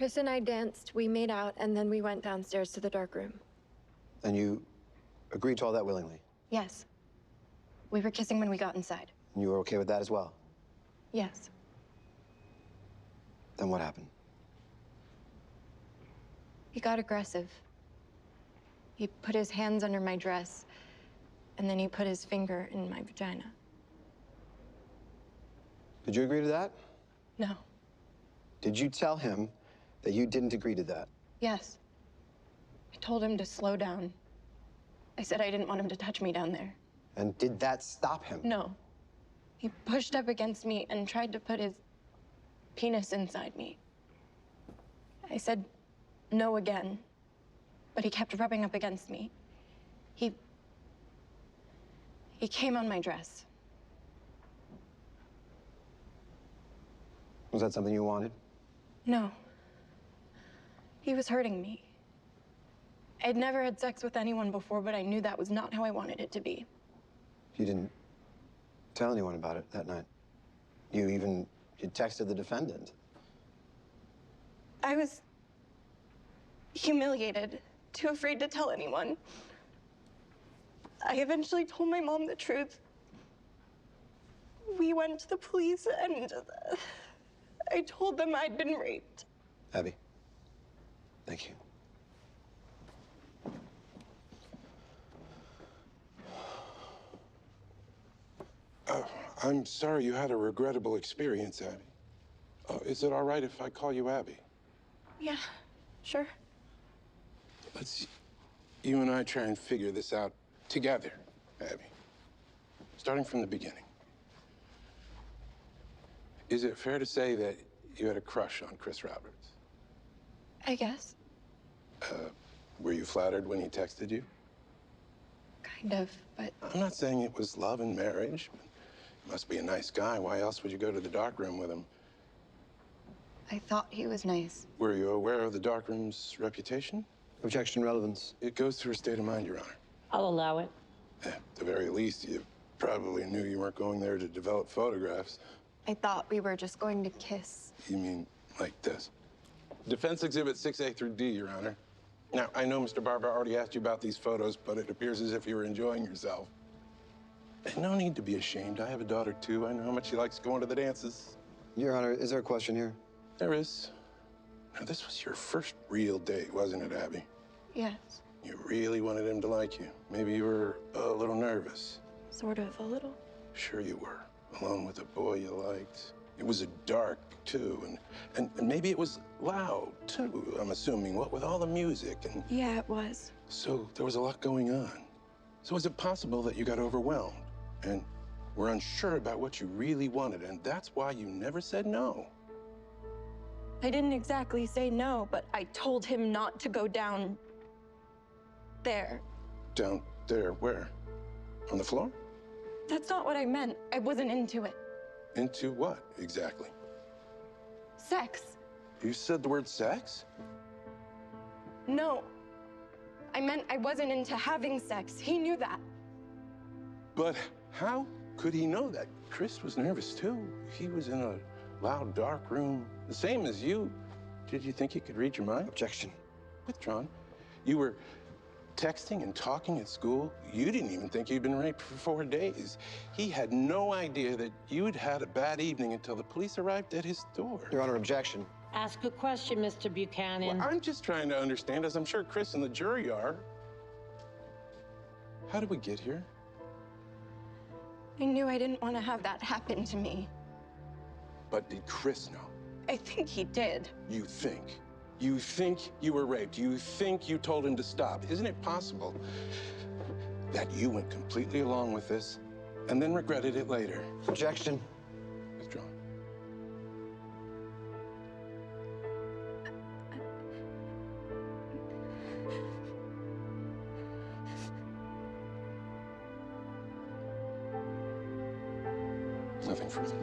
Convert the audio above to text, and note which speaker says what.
Speaker 1: Chris and I danced, we made out, and then we went downstairs to the dark room.
Speaker 2: And you agreed to all that willingly?
Speaker 1: Yes. We were kissing when we got inside.
Speaker 2: And you were okay with that as well?
Speaker 1: Yes.
Speaker 2: Then what happened?
Speaker 1: He got aggressive. He put his hands under my dress, and then he put his finger in my vagina.
Speaker 2: Did you agree to that?
Speaker 1: No.
Speaker 2: Did you tell him that you didn't agree to that?
Speaker 1: Yes. I told him to slow down. I said I didn't want him to touch me down there.
Speaker 2: And did that stop him?
Speaker 1: No. He pushed up against me and tried to put his penis inside me. I said no again, but he kept rubbing up against me. He came on my dress.
Speaker 2: Was that something you wanted?
Speaker 1: No. He was hurting me. I'd never had sex with anyone before, but I knew that was not how I wanted it to be.
Speaker 2: You didn't tell anyone about it that night. You texted the defendant.
Speaker 1: I was humiliated, too afraid to tell anyone. I eventually told my mom the truth. We went to the police and I told them I'd been raped.
Speaker 2: Abby, thank you.
Speaker 3: I'm sorry you had a regrettable experience, Abby. Is it all right if I call you Abby?
Speaker 1: Yeah, sure.
Speaker 3: Let's you and I try and figure this out together, Abby. Starting from the beginning. Is it fair to say that you had a crush on Chris Roberts?
Speaker 1: I guess.
Speaker 3: Were you flattered when he texted you?
Speaker 1: Kind of, but
Speaker 3: I'm not saying it was love and marriage. He must be a nice guy. Why else would you go to the darkroom with him?
Speaker 1: I thought he was nice.
Speaker 3: Were you aware of the darkroom's reputation?
Speaker 2: Objection, relevance.
Speaker 3: It goes through a state of mind, Your Honor.
Speaker 4: I'll allow it.
Speaker 3: At the very least, you probably knew you weren't going there to develop photographs.
Speaker 1: I thought we were just going to kiss.
Speaker 3: You mean like this? Defense Exhibit 6A through D, Your Honor. Now, I know Mr. Barba already asked you about these photos, but it appears as if you were enjoying yourself. And no need to be ashamed. I have a daughter, too. I know how much she likes going to the dances.
Speaker 2: Your Honor, is there a question here?
Speaker 3: There is. Now, this was your first real date, wasn't it, Abby?
Speaker 1: Yes.
Speaker 3: You really wanted him to like you. Maybe you were a little nervous.
Speaker 1: Sort of, a little.
Speaker 3: Sure you were. Alone with a boy you liked. It was dark, too, and maybe it was loud, too, I'm assuming, what with all the music and...
Speaker 1: Yeah, it was.
Speaker 3: So there was a lot going on. So is it possible that you got overwhelmed and were unsure about what you really wanted, and that's why you never said no?
Speaker 1: I didn't exactly say no, but I told him not to go down there.
Speaker 3: Down there, where? On the floor?
Speaker 1: That's not what I meant. I wasn't into it.
Speaker 3: Into what, exactly?
Speaker 1: Sex.
Speaker 3: You said the word sex?
Speaker 1: No. I meant I wasn't into having sex. He knew that.
Speaker 3: But how could he know that? Chris was nervous, too. He was in a loud, dark room, the same as you. Did you think he could read your mind?
Speaker 2: Objection.
Speaker 3: Withdrawn. You were texting and talking at school. You didn't even think you'd been raped for 4 days. He had no idea that you'd had a bad evening until the police arrived at his door.
Speaker 2: Your Honor, objection.
Speaker 4: Ask a question, Mr. Buchanan.
Speaker 3: Well, I'm just trying to understand, as I'm sure Chris and the jury are. How did we get here?
Speaker 1: I knew I didn't want to have that happen to me.
Speaker 3: But did Chris know?
Speaker 1: I think he did.
Speaker 3: You think? You think you were raped? You think you told him to stop? Isn't it possible that you went completely along with this and then regretted it later?
Speaker 2: Objection.
Speaker 3: Withdrawn. Nothing further.